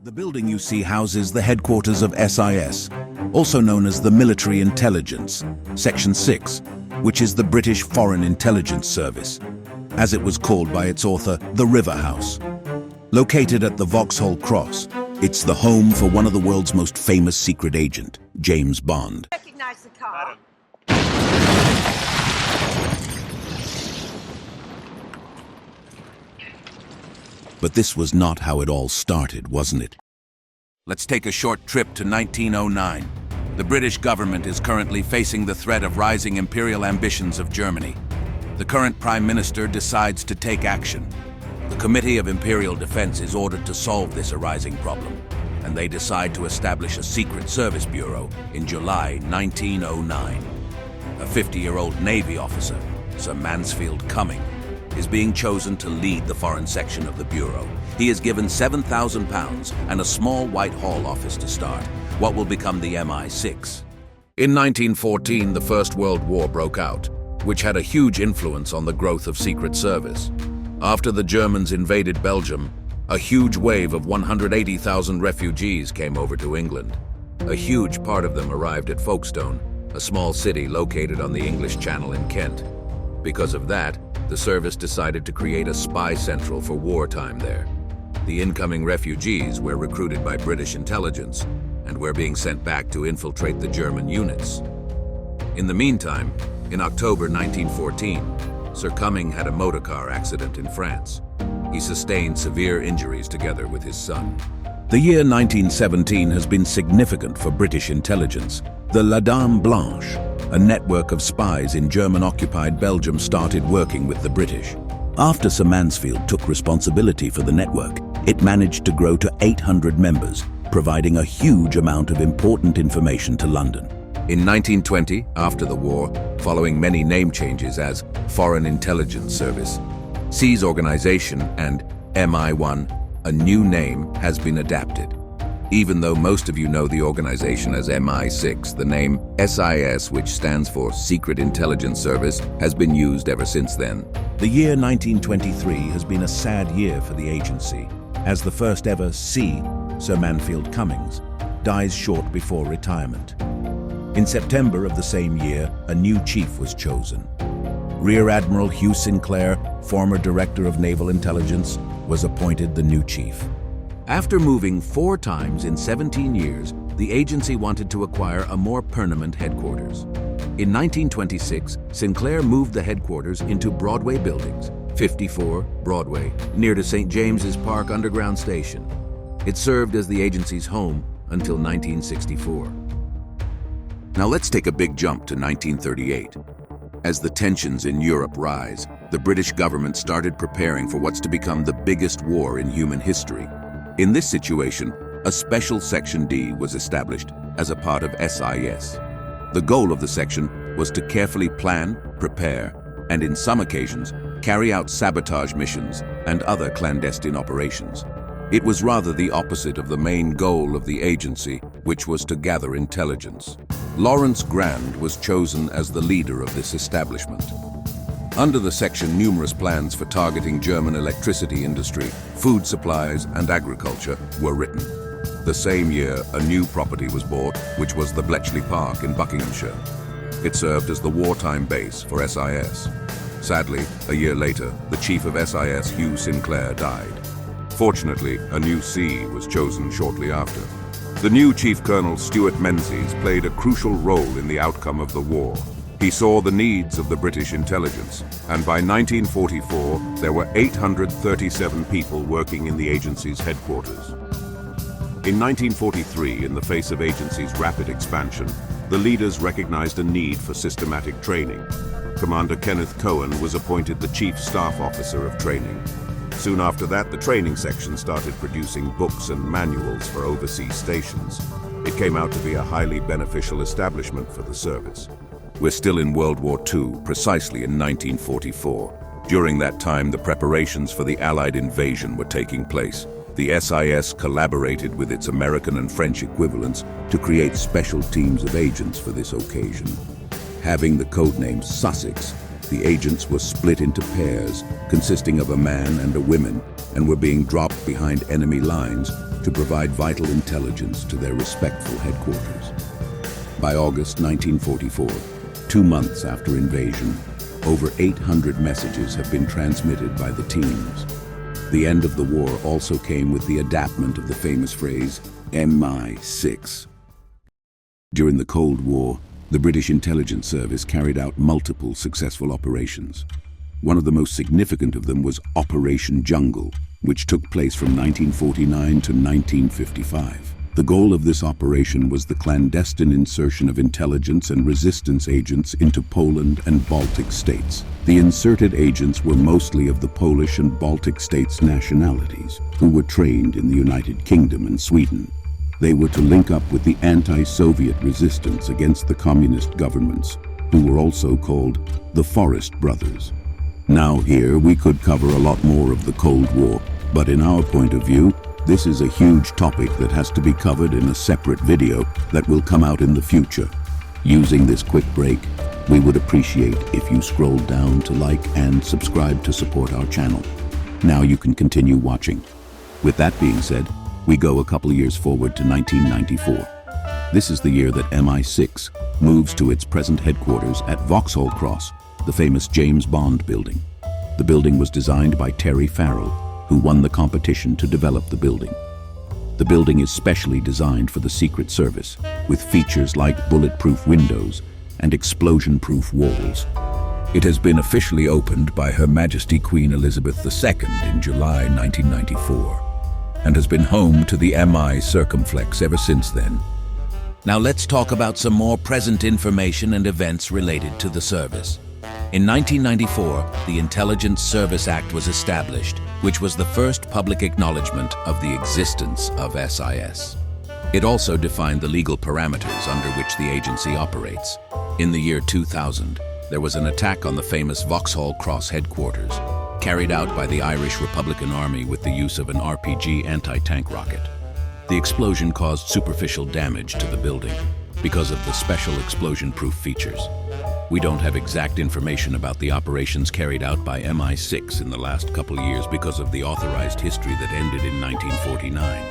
The building you see houses the headquarters of SIS, also known as the Military Intelligence, Section 6, which is the British Foreign Intelligence Service, as it was called by its author, the River House. Located at the Vauxhall Cross, it's the home for one of the world's most famous secret agent, James Bond. Recognize the car. But this was not how it all started, wasn't it? Let's take a short trip to 1909. The British government is currently facing the threat of rising imperial ambitions of Germany. The current Prime Minister decides to take action. The Committee of Imperial Defense is ordered to solve this arising problem, and they decide to establish a Secret Service Bureau in July 1909. A 50-year-old Navy officer, Sir Mansfield Cumming, is being chosen to lead the foreign section of the Bureau. He is given £7,000 and a small Whitehall office to start, what will become the MI6. In 1914, the First World War broke out, which had a huge influence on the growth of Secret Service. After the Germans invaded Belgium, a huge wave of 180,000 refugees came over to England. A huge part of them arrived at Folkestone, a small city located on the English Channel in Kent. Because of that, the service decided to create a spy central for wartime there. The incoming refugees were recruited by British intelligence and were being sent back to infiltrate the German units. In the meantime, in October 1914, Sir Cumming had a motorcar accident in France. He sustained severe injuries together with his son. The year 1917 has been significant for British intelligence. The La Dame Blanche, a network of spies in German-occupied Belgium, started working with the British. After Sir Mansfield took responsibility for the network, it managed to grow to 800 members, providing a huge amount of important information to London. In 1920, after the war, following many name changes as Foreign Intelligence Service, C's organization and MI1, a new name, has been adapted. Even though most of you know the organization as MI6, the name SIS, which stands for Secret Intelligence Service, has been used ever since then. The year 1923 has been a sad year for the agency, as the first ever C, Sir Mansfield Cummings, dies short before retirement. In September of the same year, a new chief was chosen. Rear Admiral Hugh Sinclair, former Director of Naval Intelligence, was appointed the new chief. After moving 4 times in 17 years, the agency wanted to acquire a more permanent headquarters. In 1926, Sinclair moved the headquarters into Broadway buildings, 54 Broadway, near to St. James's Park Underground Station. It served as the agency's home until 1964. Now let's take a big jump to 1938. As the tensions in Europe rise, the British government started preparing for what's to become the biggest war in human history. In this situation, a special Section D was established as a part of SIS. The goal of the section was to carefully plan, prepare, and in some occasions, carry out sabotage missions and other clandestine operations. It was rather the opposite of the main goal of the agency, which was to gather intelligence. Lawrence Grand was chosen as the leader of this establishment. Under the section, numerous plans for targeting German electricity industry, food supplies, and agriculture were written. The same year, a new property was bought, which was the Bletchley Park in Buckinghamshire. It served as the wartime base for SIS. Sadly, a year later, the chief of SIS, Hugh Sinclair, died. Fortunately, a new C was chosen shortly after. The new Chief Colonel Stuart Menzies played a crucial role in the outcome of the war. He saw the needs of the British intelligence, and by 1944, there were 837 people working in the agency's headquarters. In 1943, in the face of agency's rapid expansion, the leaders recognized a need for systematic training. Commander Kenneth Cohen was appointed the Chief Staff Officer of Training. Soon after that, the training section started producing books and manuals for overseas stations. It came out to be a highly beneficial establishment for the service. We're still in World War II, precisely in 1944. During that time, the preparations for the Allied invasion were taking place. The SIS collaborated with its American and French equivalents to create special teams of agents for this occasion. Having the codename Sussex, the agents were split into pairs, consisting of a man and a woman, and were being dropped behind enemy lines to to provide vital intelligence to their respectful headquarters. By August 1944, 2 months after invasion, over 800 messages have been transmitted by the teams. The end of the war also came with the adaptation of the famous phrase, MI6. During the Cold War, the British Intelligence Service carried out multiple successful operations. One of the most significant of them was Operation Jungle, which took place from 1949 to 1955. The goal of this operation was the clandestine insertion of intelligence and resistance agents into Poland and Baltic states. The inserted agents were mostly of the Polish and Baltic states' nationalities, who were trained in the United Kingdom and Sweden. They were to link up with the anti-Soviet resistance against the communist governments, who were also called the Forest Brothers. Now here we could cover a lot more of the Cold War, but in our point of view, this is a huge topic that has to be covered in a separate video that will come out in the future. Using this quick break, we would appreciate if you scrolled down to like and subscribe to support our channel. Now you can continue watching. With that being said, we go a couple of years forward to 1994. This is the year that MI6 moves to its present headquarters at Vauxhall Cross, the famous James Bond building. The building was designed by Terry Farrell, who won the competition to develop the building. The building is specially designed for the Secret Service, with features like bulletproof windows and explosion-proof walls. It has been officially opened by Her Majesty Queen Elizabeth II in July 1994, and has been home to the MI circumflex ever since then. Now let's talk about some more present information and events related to the service. In 1994, the Intelligence Service Act was established, which was the first public acknowledgement of the existence of SIS. It also defined the legal parameters under which the agency operates. In the year 2000, there was an attack on the famous Vauxhall Cross headquarters, carried out by the Irish Republican Army with the use of an RPG anti-tank rocket. The explosion caused superficial damage to the building because of the special explosion-proof features. We don't have exact information about the operations carried out by MI6 in the last couple years because of the authorized history that ended in 1949.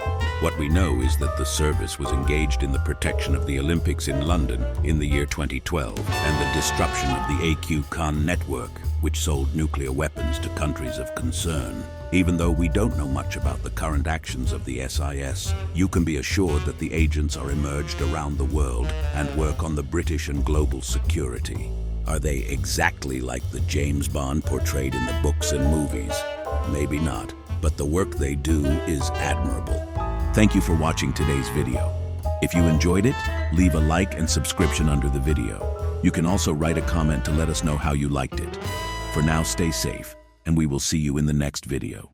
What we know is that the service was engaged in the protection of the Olympics in London in the year 2012 and the disruption of the AQ-Khan network, which sold nuclear weapons to countries of concern. Even though we don't know much about the current actions of the SIS, you can be assured that the agents are emerged around the world and work on the British and global security. Are they exactly like the James Bond portrayed in the books and movies? Maybe not, but the work they do is admirable. Thank you for watching today's video. If you enjoyed it, leave a like and subscription under the video. You can also write a comment to let us know how you liked it. For now, stay safe, and we will see you in the next video.